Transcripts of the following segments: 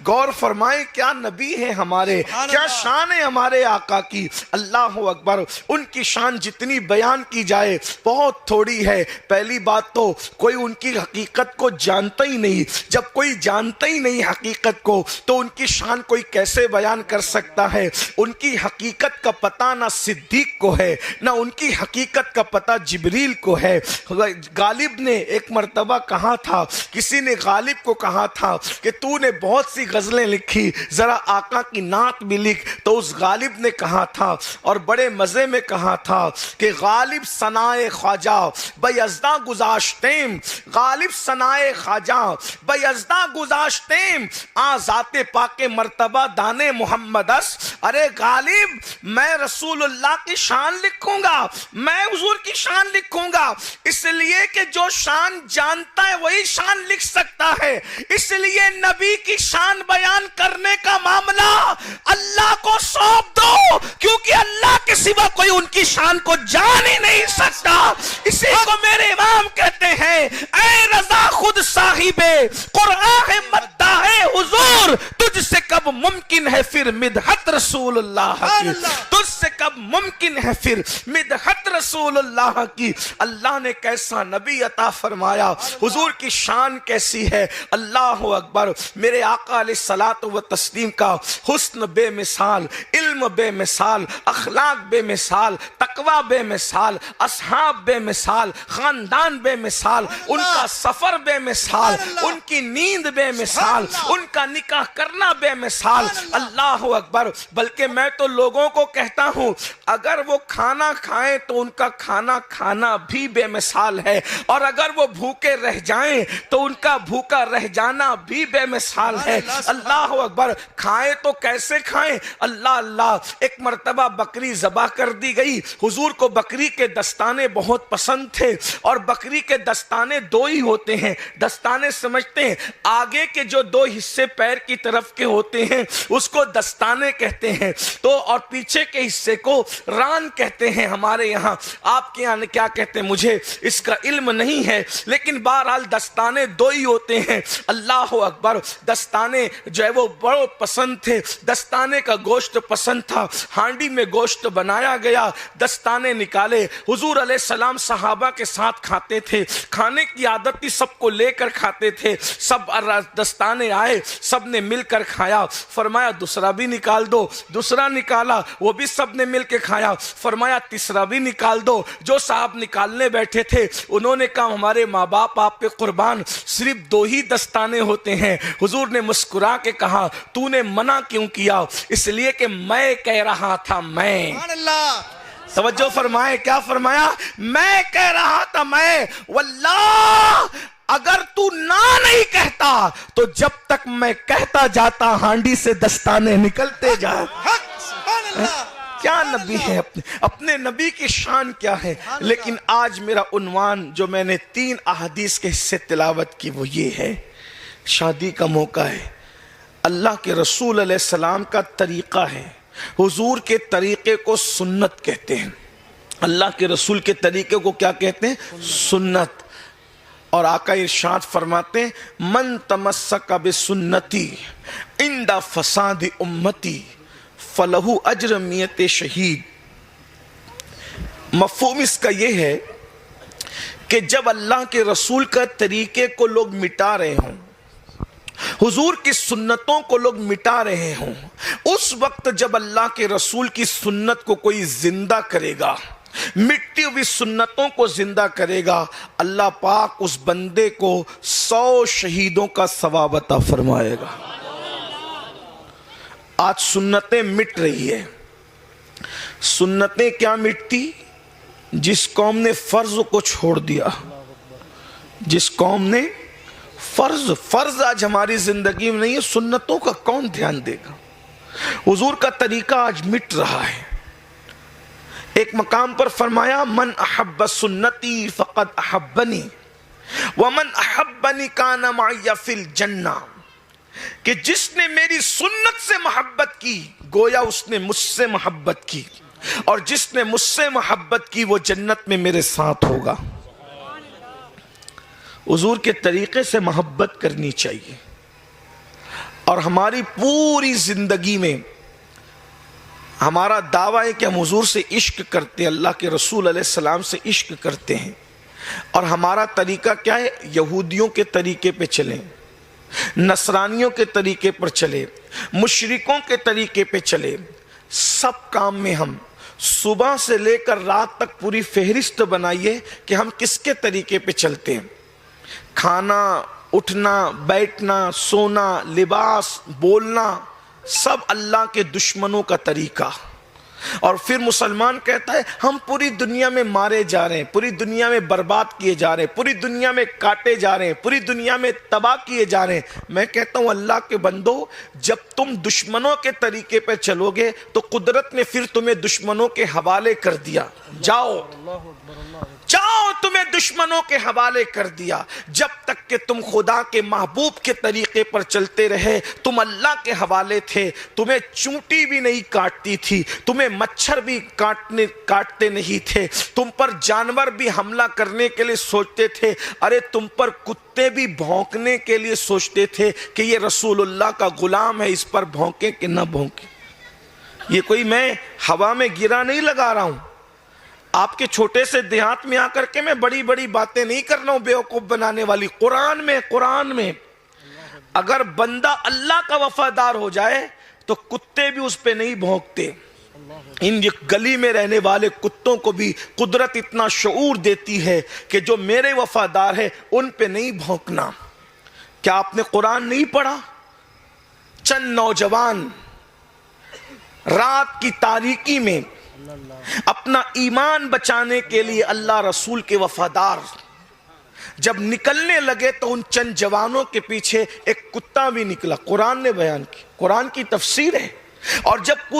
غور فرمائیں کیا نبی ہے ہمارے، کیا شان ہے ہمارے آقا کی، اللہ اکبر۔ ان کی شان جتنی بیان کی جائے بہت تھوڑی ہے۔ پہلی بات تو کوئی ان کی حقیقت کو جانتا ہی نہیں، جب کوئی جانتا ہی نہیں حقیقت کو تو ان کی شان کوئی کیسے بیان کر سکتا ہے۔ ان کی حقیقت کا پتہ نہ صدیق کو ہے، نہ ان کی حقیقت کا پتہ جبریل کو ہے۔ غالب نے ایک مرتبہ کہا تھا، کسی نے غالب کو کہا تھا کہ تو نے بہت سی غزلیں لکھی، ذرا آقا کی نعت بھی لکھ، تو اس غالب نے کہا تھا اور بڑے مزے میں کہا تھا کہ غالب ثنائے خواجہ بیزدہ گذاشتیم، غالب ثنائے خواجہ بیزدہ گذاشتیم، ذات پاک مرتبہ دانے محمد اس۔ ارے غالب میں رسول اللہ کی شان لکھوں گا، میں حضور کی شان لکھوں گا، اس لیے کہ جو شان جانتا ہے وہی شان لکھ سکتا ہے، اس لیے نبی کی شان بیان کرنے کا معاملہ اللہ کو سونپ دو، کیونکہ اللہ کے سوا کوئی ان کی شان کو جان ہی نہیں سکتا۔ اسی کو میرے امام کہتے ہیں، اے رضا خود صاحب قرآن مداح حضور، تجھ سے کب ممکن ہے پھر مدحت رسول اللہ کی، تجھ سے کب ممکن ہے پھر مدحت رسول اللہ کی۔ اللہ نے کیسا نبی عطا فرمایا، حضور کی شان کیسی ہے، اللہ اکبر۔ میرے آقا علیہ الصلوۃ والتسلیم کا حسن بے مثال، علم بے مثال، اخلاق بے مثال، تقوی بے مثال، اصحاب بے مثال، خاندان بے مثال، ان کا سفر بے مثال، ان کی نیند بے مثال، ان کا نکاح کرنا بے مثال، اللہ اکبر۔ بلکہ میں تو لوگوں کو کہتا ہوں اگر وہ کھانا کھائیں تو ان کا کھانا کھانا بھی بے مثال ہے، اور اگر وہ بھوکے رہ جائیں تو ان کا بھوکا رہ جانا بھی بے مثال ہے، اللہ اکبر۔ کھائیں تو کیسے کھائیں، اللہ اللہ۔ ایک مرتبہ بکری ذبح کر دی گئی، حضور کو بکری کے دستانے بہت پسند تھے، اور بکری کے دستانے دو ہی ہوتے ہیں، دستانے سمجھتے ہیں آگے کے جو دو حصے پیر کی طرف کے ہوتے ہیں اس کو دستانے کہتے ہیں، تو اور پیچھے کے حصے کو ران کہتے ہیں ہمارے یہاں، آپ کے یہاں کیا کہتے ہیں مجھے اس کا علم نہیں ہے، لیکن بہرحال دستانے دو ہی ہوتے ہیں، اللہ اکبر۔ دستانے جو ہے وہ بہت پسند تھے، دستانے کا گوشت پسند تھا، ہانڈی میں گوشت بنایا گیا، دستانے نکالے، حضور علیہ السلام صحابہ کے ساتھ کھاتے تھے، کھانے کی عادت تھی سب کو لے کر کھاتے تھے، سب دستانے آئے، سب نے مل کر کھایا، فرمایا دوسرا بھی نکال دو، دوسرا نکالا، وہ بھی سب نے مل کے کھایا، فرمایا تیسرا بھی نکال دو۔ جو صاحب نکالنے بیٹھے تھے انہوں نے کہا ہمارے ماں باپ آپ پہ قربان، صرف دو ہی دستانے ہوتے ہیں۔ حضور نے مسکرا کے کہا تو نے منع کیوں کیا؟ اس لیے کہ میں کہہ رہا تھا، میں توجہ فرمائے، کیا فرمایا؟ میں کہہ رہا تھا، میں واللہ اگر تو نہ نہیں کہتا تو جب تک میں کہتا جاتا ہانڈی سے دستانے نکلتے جائے۔ کیا نبی ہے، اپنے نبی کی شان کیا ہے۔ لیکن آج میرا عنوان جو میں نے 3 احادیث کے حصے تلاوت کی وہ یہ ہے، شادی کا موقع ہے، اللہ کے رسول علیہ السلام کا طریقہ ہے، حضور کے طریقے کو سنت کہتے ہیں، اللہ کے رسول کے طریقے کو کیا کہتے ہیں؟ سنت۔ اور آقا ارشاد فرماتے ہیں من تمسک بسنتی عند فساد امتی فلہ اجر میت شہید۔ مفہوم اس کا یہ ہے کہ جب اللہ کے رسول کا طریقے کو لوگ مٹا رہے ہوں، حضور کی سنتوں کو لوگ مٹا رہے ہوں، اس وقت جب اللہ کے رسول کی سنت کو کوئی زندہ کرے گا، مٹی ہوئی سنتوں کو زندہ کرے گا، اللہ پاک اس بندے کو 100 شہیدوں کا ثواب عطا فرمائے گا۔ آج سنتیں مٹ رہی ہے۔ سنتیں کیا مٹتی؟ جس قوم نے فرض کو چھوڑ دیا، جس قوم نے فرض آج ہماری زندگی میں نہیں ہے، سنتوں کا کون دھیان دے گا؟ حضور کا طریقہ آج مٹ رہا ہے۔ ایک مقام پر فرمایا من احب سنتی فقد احبنی ومن احبنی کان معی فی الجنہ، کہ جس نے میری سنت سے محبت کی گویا اس نے مجھ سے محبت کی، اور جس نے مجھ سے محبت کی وہ جنت میں میرے ساتھ ہوگا۔ حضور کے طریقے سے محبت کرنی چاہیے۔ اور ہماری پوری زندگی میں ہمارا دعویٰ ہے کہ ہم حضور سے عشق کرتے ہیں، اللہ کے رسول علیہ السلام سے عشق کرتے ہیں، اور ہمارا طریقہ کیا ہے؟ یہودیوں کے طریقے پہ چلیں، نصرانیوں کے طریقے پر چلے، مشرکوں کے طریقے پہ چلے۔ سب کام میں ہم صبح سے لے کر رات تک پوری فہرست بنائیے کہ ہم کس کے طریقے پہ چلتے ہیں۔ کھانا، اٹھنا، بیٹھنا، سونا، لباس، بولنا، سب اللہ کے دشمنوں کا طریقہ۔ اور پھر مسلمان کہتا ہے ہم پوری دنیا میں مارے جا رہے ہیں، پوری دنیا میں برباد کیے جا رہے ہیں، پوری دنیا میں کاٹے جا رہے ہیں، پوری دنیا میں تباہ کیے جا رہے ہیں۔ میں کہتا ہوں اللہ کے بندو، جب تم دشمنوں کے طریقے پہ چلو گے تو قدرت نے پھر تمہیں دشمنوں کے حوالے کر دیا، جاؤ جاؤ، تمہیں دشمنوں کے حوالے کر دیا۔ جب تک کہ تم خدا کے محبوب کے طریقے پر چلتے رہے تم اللہ کے حوالے تھے، تمہیں چونٹی بھی نہیں کاٹتی تھی، تمہیں مچھر بھی کاٹتے نہیں تھے، تم پر جانور بھی حملہ کرنے کے لیے سوچتے تھے، ارے تم پر کتے بھی بھونکنے کے لیے سوچتے تھے کہ یہ رسول اللہ کا غلام ہے، اس پر بھونکے کہ نہ بھونکے۔ یہ کوئی میں ہوا میں گرا نہیں لگا رہا ہوں، آپ کے چھوٹے سے دیہات میں آ کر کے میں بڑی بڑی باتیں نہیں کر رہا ہوں بیوقوف بنانے والی۔ قرآن میں اگر بندہ اللہ کا وفادار ہو جائے تو کتے بھی اس پہ نہیں بھونکتے۔ ان گلی میں رہنے والے کتوں کو بھی قدرت اتنا شعور دیتی ہے کہ جو میرے وفادار ہے ان پہ نہیں بھونکنا۔ کیا آپ نے قرآن نہیں پڑھا؟ چند نوجوان رات کی تاریکی میں اپنا ایمان بچانے کے لیے اللہ رسول کے وفادار جب نکلنے لگے تو ان چند جوانوں کے پیچھے ایک کتا بھی نکلا۔ قرآن نے بیان کی، قرآن کی تفسیر ہے۔ اور جب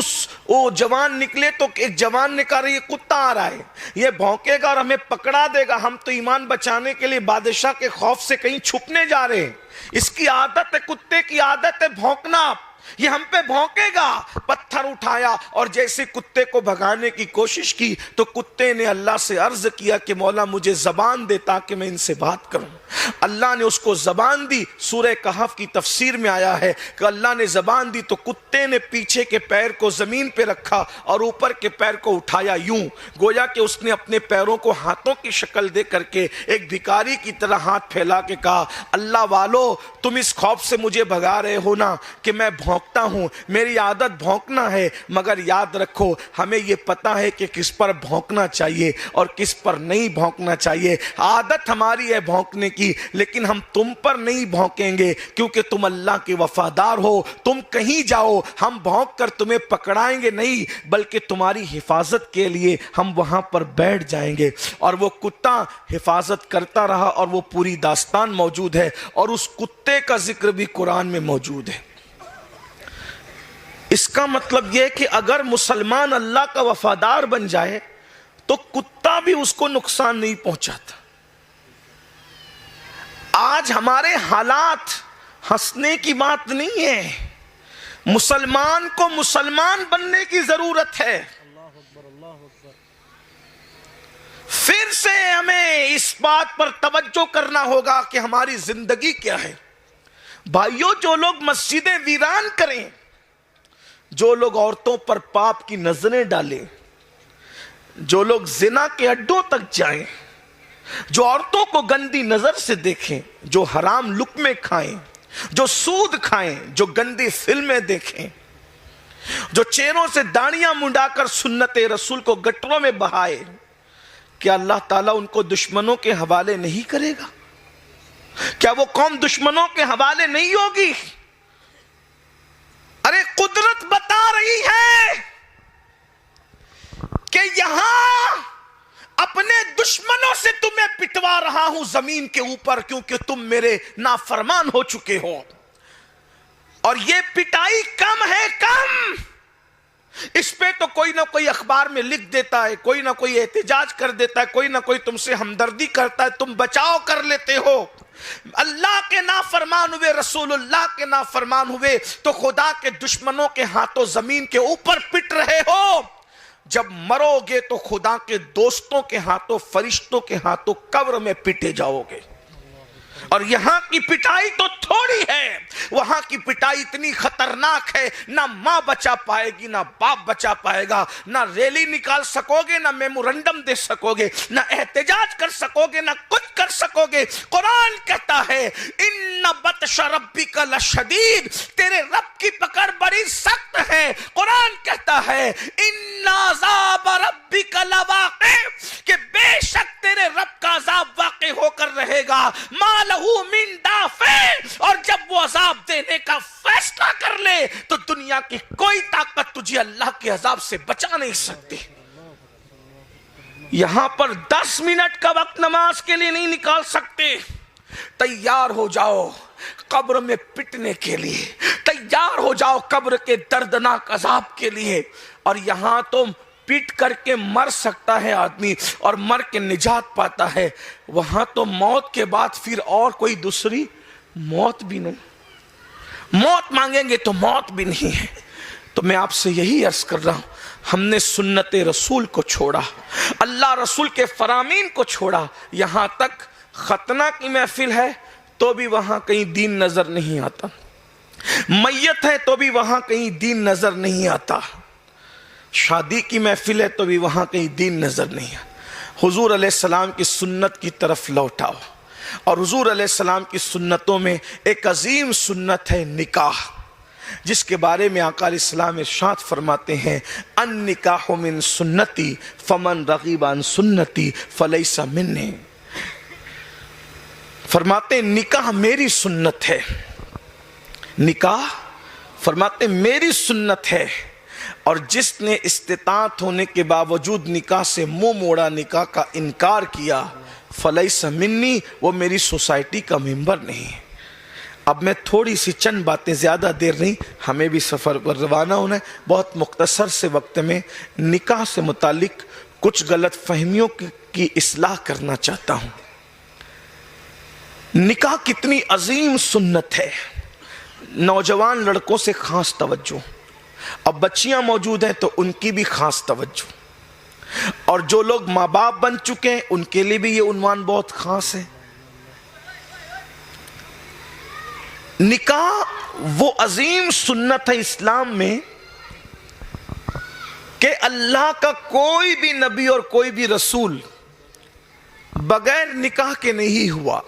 وہ جوان نکلے تو ایک جوان نے کہا یہ کتا آ رہا ہے، یہ بھونکے گا اور ہمیں پکڑا دے گا، ہم تو ایمان بچانے کے لیے بادشاہ کے خوف سے کہیں چھپنے جا رہے ہیں، اس کی عادت ہے، کتے کی عادت ہے بھونکنا، یہ ہم پہ بھونکے گا۔ پتھر اٹھایا اور جیسے کتے کو بھگانے کی کوشش کی تو کتے نے اللہ سے عرض کیا کہ مولا مجھے زبان دے تاکہ میں ان سے بات کروں۔ اللہ نے اس کو زبان دی۔ سورہ کہف کی تفسیر میں آیا ہے کہ اللہ نے زبان دی تو کتے نے پیچھے کے پیر کو زمین پہ رکھا اور اوپر کے پیر کو اٹھایا، یوں گویا کہ اس نے اپنے پیروں کو ہاتھوں کی شکل دے کر کے ایک بھکاری کی طرح ہاتھ پھیلا کے کہا اللہ والو تم اس خوف سے مجھے بھگا رہے ہو نا کہ میں بھونکتا ہوں، میری عادت بھونکنا ہے، مگر یاد رکھو ہمیں یہ پتا ہے کہ کس پر بھونکنا چاہیے اور کس پر نہیں بھونکنا چاہیے۔ عادت ہماری ہے بھونکنے کی، لیکن ہم تم پر نہیں بھونکیں گے کیونکہ تم اللہ کے وفادار ہو۔ تم کہیں جاؤ ہم بھونک کر تمہیں پکڑائیں گے نہیں، بلکہ تمہاری حفاظت کے لیے ہم وہاں پر بیٹھ جائیں گے۔ اور وہ کتا حفاظت کرتا رہا اور وہ پوری داستان موجود ہے اور اس کتے کا ذکر بھی قرآن میں موجود ہے۔ اس کا مطلب یہ کہ اگر مسلمان اللہ کا وفادار بن جائے تو کتا بھی اس کو نقصان نہیں پہنچاتا۔ آج ہمارے حالات ہنسنے کی بات نہیں ہے، مسلمان کو مسلمان بننے کی ضرورت ہے۔ پھر سے ہمیں اس بات پر توجہ کرنا ہوگا کہ ہماری زندگی کیا ہے۔ بھائیوں، جو لوگ مسجدیں ویران کریں، جو لوگ عورتوں پر پاپ کی نظریں ڈالیں، جو لوگ زنا کے اڈوں تک جائیں، جو عورتوں کو گندی نظر سے دیکھیں، جو حرام لقمے کھائیں، جو سود کھائیں، جو گندی فلمیں دیکھیں، جو چہروں سے داڑیاں منڈا کر سنت رسول کو گٹروں میں بہائے، کیا اللہ تعالیٰ ان کو دشمنوں کے حوالے نہیں کرے گا؟ کیا وہ قوم دشمنوں کے حوالے نہیں ہوگی؟ ارے قدرت بتا رہی ہے کہ یہاں اپنے دشمنوں سے تمہیں پٹوا رہا ہوں زمین کے اوپر، کیونکہ تم میرے نافرمان ہو چکے ہو۔ اور یہ پٹائی کم ہے، کم، اس پہ تو کوئی نہ کوئی اخبار میں لکھ دیتا ہے، کوئی نہ کوئی احتجاج کر دیتا ہے، کوئی نہ کوئی تم سے ہمدردی کرتا ہے، تم بچاؤ کر لیتے ہو۔ اللہ کے نافرمان ہوئے، رسول اللہ کے نافرمان ہوئے تو خدا کے دشمنوں کے ہاتھوں زمین کے اوپر پٹ رہے ہو۔ جب مرو گے تو خدا کے دوستوں کے ہاتھوں، فرشتوں کے ہاتھوں قبر میں پٹے جاؤ گے۔ اور یہاں کی پٹائی تو تھوڑی ہے، وہاں کی پٹائی اتنی خطرناک ہے، نہ ماں بچا پائے گی، نہ باپ بچا پائے گا، نہ ریلی نکال سکو گے، نہ میمورنڈم دے سکو گے، نہ احتجاج کر سکو گے، نہ کچھ کر سکو گے۔ قرآن کہتا ہے ان بطش ربک لشدید، تیرے رب کی پکڑ بڑی سخت ہے۔ قرآن کہتا ہے ان عذاب ربک لواقع، کہ بے شک تیرے رب کا عذاب واقع ہو کر رہے گا، ما لہو من دافع، اور جب وہ عذاب دینے کا فیصلہ کر لے تو دنیا کی کوئی طاقت تجھے اللہ کے عذاب سے بچا نہیں سکتی۔ یہاں پر 10 منٹ کا وقت نماز کے لیے نہیں نکال سکتے۔ تیار ہو جاؤ قبر میں پٹنے کے لیے، تیار ہو جاؤ قبر کے دردناک عذاب کے لیے۔ اور یہاں تو پیٹ کر کے مر سکتا ہے آدمی اور مر کے نجات پاتا ہے، وہاں تو موت کے بعد پھر اور کوئی دوسری موت بھی نہیں، موت مانگیں گے تو موت بھی نہیں ہے۔ تو میں آپ سے یہی عرض کر رہا ہوں، ہم نے سنت رسول کو چھوڑا، اللہ رسول کے فرامین کو چھوڑا، یہاں تک ختنہ کی محفل ہے تو بھی وہاں کہیں دین نظر نہیں آتا، میت ہے تو بھی وہاں کہیں دین نظر نہیں آتا، شادی کی محفل ہے تو بھی وہاں کہیں دین نظر نہیں آتا۔ حضور علیہ السلام کی سنت کی طرف لوٹاؤ، اور حضور علیہ السلام کی سنتوں میں ایک عظیم سنت ہے نکاح، جس کے بارے میں آقا علیہ السلام ارشاد فرماتے ہیں النکاح من سنتی فمن رغب عن سنتی فلیس منی، فرماتے ہیں نکاح میری سنت ہے، نکاح فرماتے میری سنت ہے، اور جس نے استطاعت ہونے کے باوجود نکاح سے منہ موڑا، نکاح کا انکار کیا، فلیس منی، وہ میری سوسائٹی کا ممبر نہیں ہے۔ اب میں تھوڑی سی چند باتیں، زیادہ دیر نہیں، ہمیں بھی سفر پر روانہ ہونا ہے، بہت مختصر سے وقت میں نکاح سے متعلق کچھ غلط فہمیوں کی اصلاح کرنا چاہتا ہوں۔ نکاح کتنی عظیم سنت ہے، نوجوان لڑکوں سے خاص توجہ، اب بچیاں موجود ہیں تو ان کی بھی خاص توجہ، اور جو لوگ ماں باپ بن چکے ہیں ان کے لیے بھی یہ عنوان بہت خاص ہے۔ نکاح وہ عظیم سنت ہے اسلام میں کہ اللہ کا کوئی بھی نبی اور کوئی بھی رسول بغیر نکاح کے نہیں ہوا۔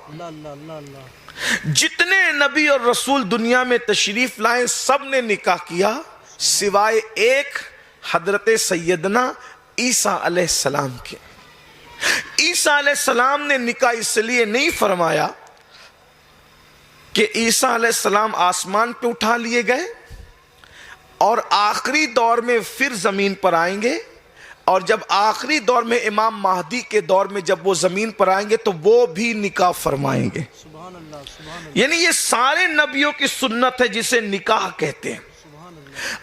جتنے نبی اور رسول دنیا میں تشریف لائے سب نے نکاح کیا، سوائے ایک حضرت سیدنا عیسیٰ علیہ السلام کے۔ عیسیٰ علیہ السلام نے نکاح اس لیے نہیں فرمایا کہ عیسیٰ علیہ السلام آسمان پہ اٹھا لیے گئے اور آخری دور میں پھر زمین پر آئیں گے، اور جب آخری دور میں امام مہدی کے دور میں جب وہ زمین پر آئیں گے تو وہ بھی نکاح فرمائیں گے۔ یعنی یہ سارے نبیوں کی سنت ہے جسے نکاح کہتے ہیں۔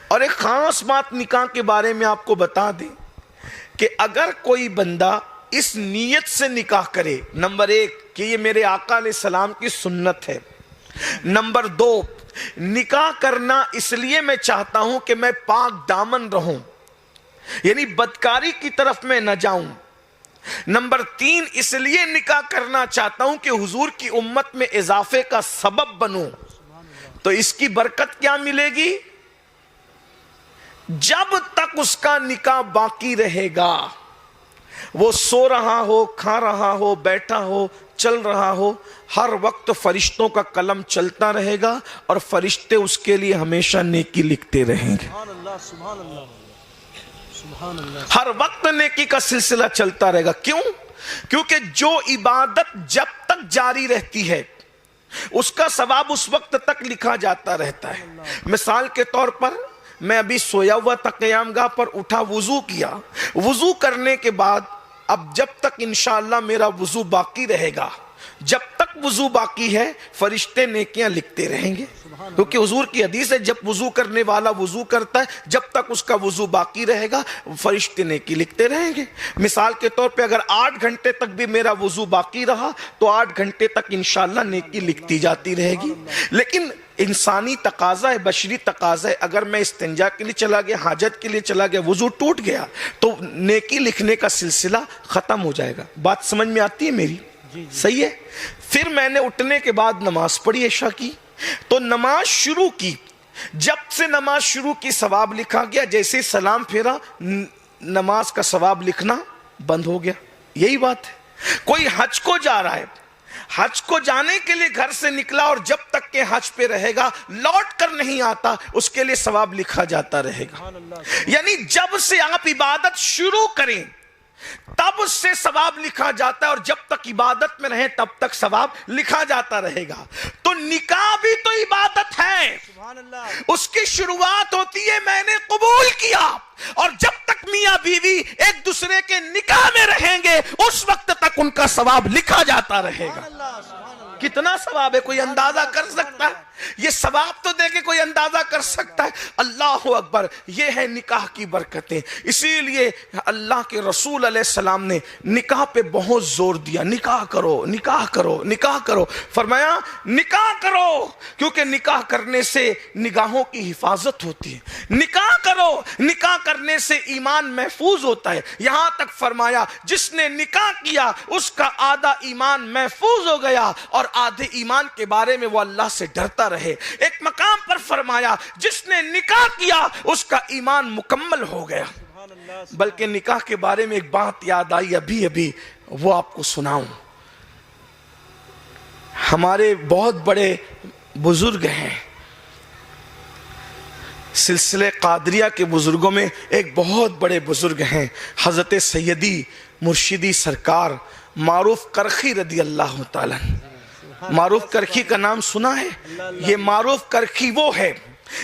اور ایک خاص بات نکاح کے بارے میں آپ کو بتا دیں کہ اگر کوئی بندہ اس نیت سے نکاح کرے، نمبر 1 کہ یہ میرے آقا علیہ السلام کی سنت ہے، نمبر 2 نکاح کرنا اس لیے میں چاہتا ہوں کہ میں پاک دامن رہوں، یعنی بدکاری کی طرف میں نہ جاؤں، نمبر 3 اس لیے نکاح کرنا چاہتا ہوں کہ حضور کی امت میں اضافے کا سبب بنوں، تو اس کی برکت کیا ملے گی؟ جب تک اس کا نکاح باقی رہے گا، وہ سو رہا ہو، کھا رہا ہو، بیٹھا ہو، چل رہا ہو، ہر وقت فرشتوں کا قلم چلتا رہے گا اور فرشتے اس کے لیے ہمیشہ نیکی لکھتے رہیں گے۔ ہر وقت نیکی کا سلسلہ چلتا رہے گا۔ کیوں؟ کیونکہ جو عبادت جب تک جاری رہتی ہے اس کا ثواب اس وقت تک لکھا جاتا رہتا ہے۔ مثال کے طور پر میں ابھی سویا ہوا تھا قیام گاہ پر، اٹھا، وضو کیا، وضو کرنے کے بعد اب جب تک انشاءاللہ میرا وضو باقی رہے گا، جب تک وضو باقی ہے فرشتے نیکیاں لکھتے رہیں گے، کیونکہ حضور کی حدیث ہے جب وضو کرنے والا وضو کرتا ہے جب تک اس کا وضو باقی رہے گا فرشتے نیکی لکھتے رہیں گے۔ مثال کے طور پہ اگر 8 گھنٹے تک بھی میرا وضو باقی رہا تو 8 گھنٹے تک انشاءاللہ نیکی لکھتی جاتی رہے گی۔ لیکن انسانی تقاضا ہے، بشری تقاضا ہے، اگر میں استنجا کے لیے چلا گیا، حاجت کے لیے چلا گیا، وضو ٹوٹ گیا تو نیکی لکھنے کا سلسلہ ختم ہو جائے گا۔ بات سمجھ میں آتی ہے میری؟ صحیح ہے. پھر میں نے اٹھنے کے بعد نماز پڑھی عشاء کی, تو نماز شروع کی, جب سے نماز شروع کی ثواب لکھا گیا, جیسے سلام پھیرا نماز کا ثواب لکھنا بند ہو گیا. یہی بات ہے. کوئی حج کو جا رہا ہے, حج کو جانے کے لیے گھر سے نکلا اور جب تک کہ حج پہ رہے گا لوٹ کر نہیں آتا, اس کے لیے ثواب لکھا جاتا رہے گا. یعنی جب سے آپ عبادت شروع کریں تب سے ثواب لکھا جاتا ہے, اور جب تک عبادت میں رہیں تب تک ثواب لکھا جاتا رہے گا. تو نکاح بھی تو عبادت ہے. اس کی شروعات ہوتی ہے میں نے قبول کیا, اور جب تک میاں بیوی ایک دوسرے کے نکاح میں رہیں گے اس وقت تک ان کا ثواب لکھا جاتا رہے گا. کتنا ثواب ہے کوئی اندازہ کر سکتا ہے؟ یہ ثواب تو دے کے کوئی اندازہ کر سکتا ہے؟ اللہ اکبر. یہ ہے نکاح کی برکتیں. اسی لیے اللہ کے رسول علیہ السلام نے نکاح پہ بہت زور دیا. نکاح کرو, نکاح کرو, نکاح کرو. فرمایا نکاح کرو, کیونکہ نکاح کرنے سے نگاہوں کی حفاظت ہوتی ہے. نکاح کرو, نکاح کرنے سے ایمان محفوظ ہوتا ہے. یہاں تک فرمایا جس نے نکاح کیا اس کا آدھا ایمان محفوظ ہو گیا, اور آدھے ایمان کے بارے میں وہ اللہ سے ڈرتا رہے. ایک مقام پر فرمایا جس نے نکاح کیا اس کا ایمان مکمل ہو گیا. بلکہ نکاح کے بارے میں ایک بات یاد آئی ابھی وہ آپ کو سناؤں. ہمارے بہت بڑے بزرگ ہیں, سلسلے قادریہ کے بزرگوں میں ایک بہت بڑے بزرگ ہیں حضرت سیدی مرشدی سرکار معروف کرخی رضی اللہ تعالیٰ. معروف کرخی کا نام سنا ہے؟ یہ معروف کرخی وہ ہے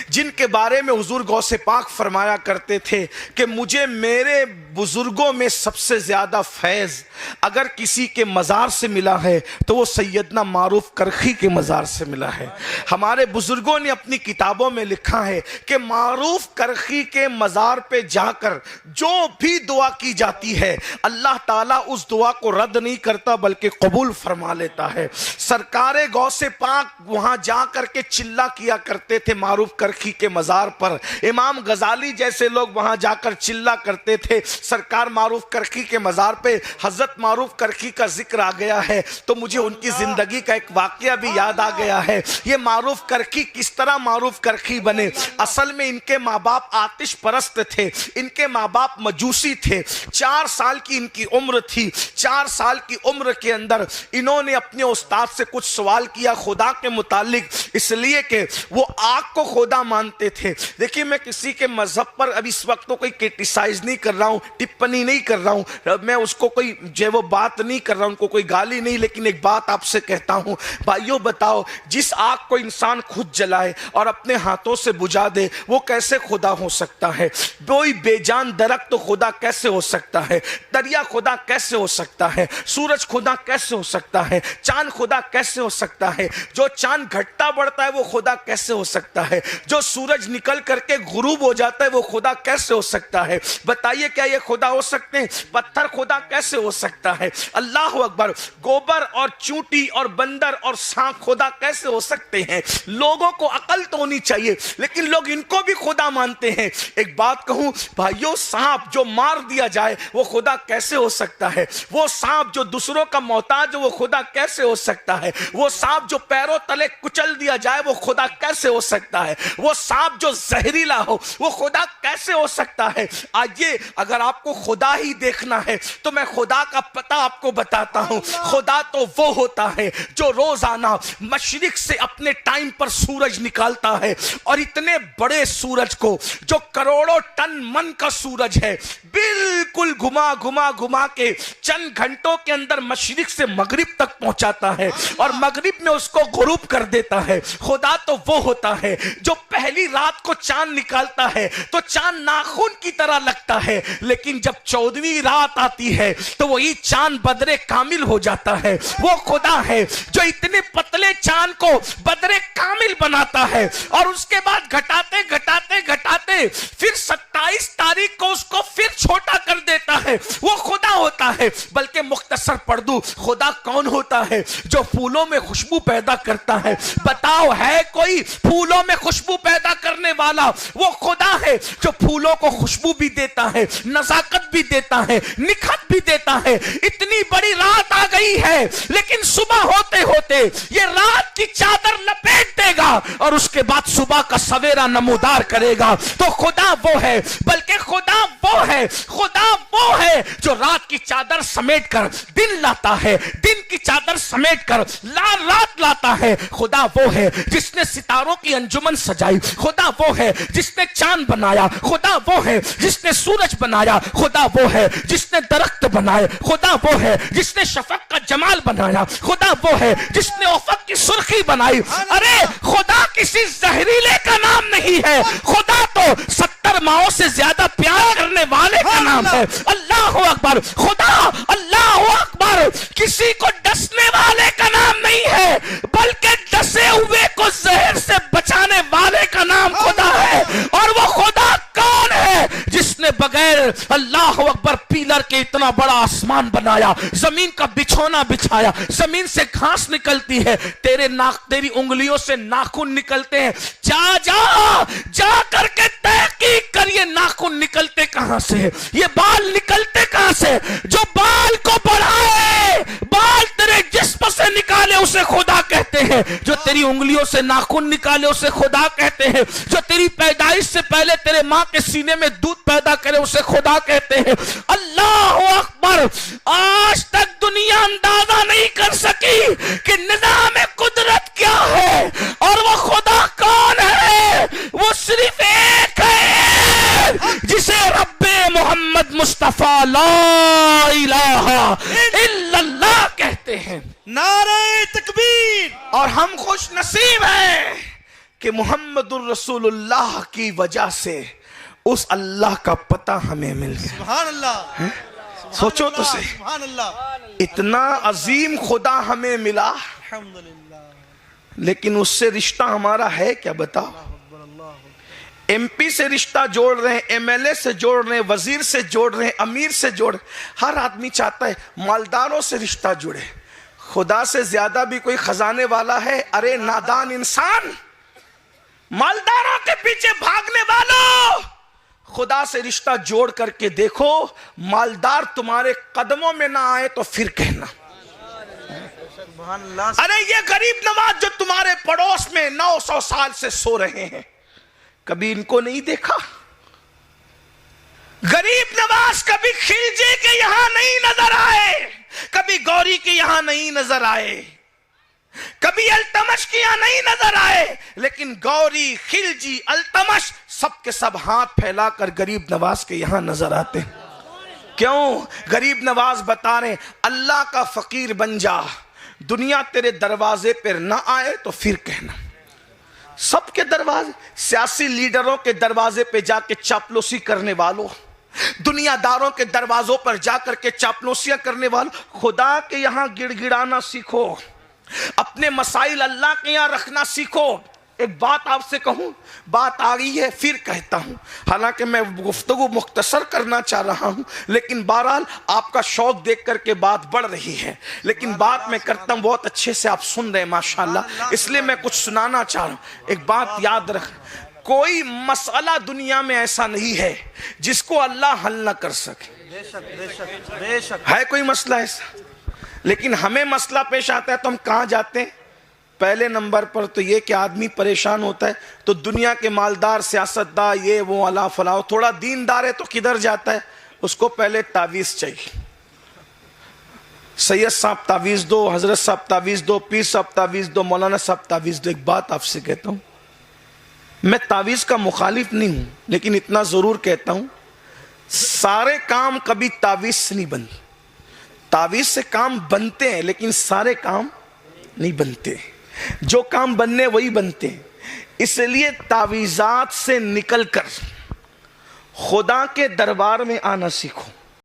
جن کے بارے میں حضور غوث پاک فرمایا کرتے تھے کہ مجھے میرے بزرگوں میں سب سے زیادہ فیض اگر کسی کے مزار سے ملا ہے تو وہ سیدنا معروف کرخی کے مزار سے ملا ہے. ہمارے بزرگوں نے اپنی کتابوں میں لکھا ہے کہ معروف کرخی کے مزار پہ جا کر جو بھی دعا کی جاتی ہے اللہ تعالیٰ اس دعا کو رد نہیں کرتا بلکہ قبول فرما لیتا ہے. سرکار غوث پاک وہاں جا کر کے چلا کیا کرتے تھے معروف کرخی کے مزار پر. امام غزالی جیسے لوگ وہاں جا کر چلا کرتے تھے. سرکار معروف کرخی کے مزار پہ حضرت معروف کرخی کا ذکر آ گیا ہے تو مجھے ان کی زندگی کا ایک واقعہ بھی یاد آ گیا ہے. یہ معروف کرخی کس طرح معروف کرخی بنے؟ اصل میں ان کے ماں باپ آتش پرست تھے, ان کے ماں باپ مجوسی تھے. 4 سال کی ان کی عمر تھی. 4 سال کی عمر کے اندر انہوں نے اپنے استاد سے کچھ سوال کیا خدا کے متعلق, اس لیے کہ وہ آگ کو خدا مانتے تھے. دیکھیں میں کسی کے مذہب پر اب اس وقت تو کوئی کرٹیسائز نہیں کر رہا ہوں, ٹپنی نہیں کر رہا ہوں, میں اس کو کوئی جو وہ بات نہیں کر رہا ہوں, ان کو کوئی گالی نہیں, لیکن ایک بات آپ سے کہتا ہوں بھائیو بتاؤ جس آگ کو انسان خود جلائے اور اپنے ہاتھوں سے بجھا دے وہ کیسے خدا ہو سکتا ہے؟ کوئی بے جان درخت تو خدا کیسے ہو سکتا ہے؟ دریا خدا کیسے ہو سکتا ہے؟ سورج خدا کیسے ہو سکتا ہے؟ چاند خدا کیسے ہو سکتا ہے؟ جو چاند گھٹتا بڑھتا ہے وہ خدا کیسے ہو سکتا ہے؟ جو سورج نکل کر کے غروب ہو جاتا ہے وہ خدا کیسے ہو سکتا ہے؟ بتائیے کیا یہ خدا ہو سکتے ہیں؟ پتھر خدا کیسے ہو سکتا ہے؟ اللہ اکبر. گوبر اور چونٹی اور بندر اور سانپ خدا کیسے ہو سکتے ہیں؟ لوگوں کو عقل تو ہونی چاہیے لیکن لوگ ان کو بھی خدا مانتے ہیں. ایک بات کہوں بھائیو, سانپ جو مار دیا جائے وہ خدا کیسے ہو سکتا ہے؟ وہ سانپ جو دوسروں کا محتاج وہ خدا کیسے ہو سکتا ہے؟ وہ سانپ جو پیروں تلے کچل دیا جائے وہ خدا کیسے ہو سکتا ہے؟ وہ سانپ جو زہریلا ہو وہ خدا کیسے ہو سکتا ہے؟ آئیے اگر آپ کو خدا ہی دیکھنا ہے تو میں خدا کا پتہ آپ کو بتاتا ہوں. خدا تو وہ ہوتا ہے جو روزانہ مشرق سے اپنے ٹائم پر سورج نکالتا ہے, اور اتنے بڑے سورج کو جو کروڑوں ٹن من کا سورج ہے بالکل گھما گھما گھما کے چند گھنٹوں کے اندر مشرق سے مغرب تک پہنچاتا ہے اور مغرب میں اس کو غروب کر دیتا ہے. خدا تو وہ ہوتا ہے جو پہلی رات کو چاند نکالتا ہے تو چاند ناخن کی طرح لگتا ہے, لیکن جب 14ویں رات آتی ہے تو وہی چاند بدرے کامل ہو جاتا ہے. وہ خدا ہے جو اتنے پتلے چاند کو بدرے کامل بناتا ہے اور اس کے بعد گھٹاتے گھٹاتے گھٹاتے چاہتے پھر 27 تاریخ کو اس کو پھر چھوٹا کر دیتا ہے، وہ خدا ہوتا ہے۔ بلکہ مختصر پڑھ دوں، خدا کون ہوتا ہے؟ جو پھولوں میں خوشبو پیدا کرتا ہے۔ بتاؤ ہے کوئی پھولوں میں خوشبو پیدا کرنے والا؟ وہ خدا ہے جو پھولوں کو خوشبو بھی دیتا ہے، نزاکت بھی دیتا ہے، نکھت بھی دیتا ہے۔ اتنی بڑی رات آ گئی ہے لیکن صبح ہوتے ہوتے یہ رات کی چادر لپیٹ دے گا اور اس کے بعد صبح کا سویرا نمودار کرے گا۔ تو خدا وہ ہے، بلکہ خدا وہ ہے جو رات کی چادر سمیٹ کر دن لاتا ہے، دن کی چادر سمیٹ کر رات لاتا ہے۔ خدا وہ ہے جس نے ستاروں کی انجمن سجائی، خدا وہ ہے جس نے چاند بنایا، خدا وہ ہے جس نے سورج بنایا، خدا وہ ہے جس نے درخت بنائے، خدا وہ ہے جس نے شفق کا جمال بنایا، خدا وہ ہے جس نے افق کی سرخی بنائی۔ ارے خدا کسی زہریلے کا نام نہیں ہے، خدا تو 70 ماؤں سے زیادہ پیار کرنے والے کا نام ہے۔ اللہ اکبر، خدا اللہ اکبر کسی کو ڈسنے والے کا نام نہیں ہے، بلکہ ڈسے ہوئے کو زہر سے بچانے والے کا نام خدا ہے۔ اور وہ خدا کون ہے؟ جس نے بغیر اللہ اکبر پیلر کے اتنا بڑا آسمان بنایا، زمین کا بچھونا بچھایا، زمین سے گھاس نکلتی ہے، تیری انگلیوں سے ناخن نکلتے ہیں۔ جا کر کے تحقیق کر، یہ ناخن نکلتے کہاں سے، یہ بال نکلتے کہاں سے؟ جو بال کو بڑھائے، بال تیرے جسم سے نکالے اسے خدا کہتے ہیں، جو تیری انگلیوں سے ناخن نکالے اسے خدا کہتے ہیں، جو تیری پیدائش سے پہلے تیرے ماں کے سینے میں دودھ پیدا کرے اسے خدا کہتے ہیں۔ اللہ اکبر، آج تک دنیا اندازہ نہیں کر سکی کہ نظام قدرت کیا ہے اور وہ خدا کون ہے۔ وہ صرف ایک ہے جسے رب محمد مصطفیٰ لا الہ الا اللہ کہتے ہیں۔ نعرہ تکبیر! اور ہم خوش نصیب ہیں کہ محمد الرسول اللہ کی وجہ سے اس اللہ کا پتہ ہمیں مل گیا۔ سبحان اللہ! سوچو تو صحیح، سبحان اللہ! اتنا عظیم خدا ہمیں ملا، الحمدللہ! لیکن اس سے رشتہ ہمارا ہے کیا؟ بتاؤ۔ ایم پی سے رشتہ جوڑ رہے ہیں، ایم ایل اے سے جوڑ رہے ہیں، وزیر سے جوڑ رہے ہیں، امیر سے جوڑ رہے ہیں۔ ہر آدمی چاہتا ہے مالداروں سے رشتہ جڑے۔ خدا سے زیادہ بھی کوئی خزانے والا ہے؟ ارے نادان انسان، مالداروں کے پیچھے بھاگنے والوں، خدا سے رشتہ جوڑ کر کے دیکھو، مالدار تمہارے قدموں میں نہ آئے تو پھر کہنا۔ ارے یہ غریب نواز جو تمہارے پڑوس میں 900 سال سے سو رہے ہیں، کبھی ان کو نہیں دیکھا؟ غریب نواز کبھی خلجی کے یہاں نہیں نظر آئے، کبھی گوری کے یہاں نہیں نظر آئے، کبھی التمش کے یہاں نہیں نظر آئے، لیکن گوری، خلجی، التمش سب کے سب ہاتھ پھیلا کر غریب نواز کے یہاں نظر آتے ہیں۔ کیوں؟ غریب نواز بتا رہے ہیں اللہ کا فقیر بن جا، دنیا تیرے دروازے پر نہ آئے تو پھر کہنا۔ سب کے دروازے، سیاسی لیڈروں کے دروازے پہ جا کے چاپلوسی کرنے والوں، دنیا داروں کے دروازوں پر جا کر کے چاپلوسیاں کرنے والوں، خدا کے یہاں گڑ گڑانا سیکھو، اپنے مسائل اللہ کے یہاں رکھنا سیکھو۔ ایک بات آپ سے کہوں، بات آ گئی ہے پھر کہتا ہوں، حالانکہ میں گفتگو مختصر کرنا چاہ رہا ہوں، لیکن بہرحال آپ کا شوق دیکھ کر کے بات بڑھ رہی ہے، لیکن بات میں کرتا ہوں بہت اچھے سے، آپ سن رہے ہیں ماشاءاللہ، اس لیے میں کچھ سنانا چاہ رہا ہوں۔ ایک بات یاد رکھ، کوئی مسئلہ دنیا میں ایسا نہیں ہے جس کو اللہ حل نہ کر سکے۔ بے شک بے شک بے شک۔ ہے کوئی مسئلہ ایسا؟ لیکن ہمیں مسئلہ پیش آتا ہے تو ہم کہاں جاتے ہیں؟ پہلے نمبر پر تو یہ کہ آدمی پریشان ہوتا ہے تو دنیا کے مالدار، سیاستدار، یہ وہ علا فلاح، تھوڑا دیندار ہے تو کدھر جاتا ہے؟ اس کو پہلے تعویذ چاہیے۔ سید صاحب تعویذ دو، حضرت صاحب تعویذ دو، پیر صاحب تعویذ دو، مولانا صاحب تعویذ دو۔ ایک بات آپ سے کہتا ہوں، میں تعویذ کا مخالف نہیں ہوں، لیکن اتنا ضرور کہتا ہوں، سارے کام کبھی تعویذ سے نہیں بنتے۔ تعویذ سے کام بنتے ہیں لیکن سارے کام نہیں بنتے، جو کام بننے وہی بنتے ہیں۔ اس لیے تعویذات سے نکل کر خدا کے دربار میں آنا سیکھو۔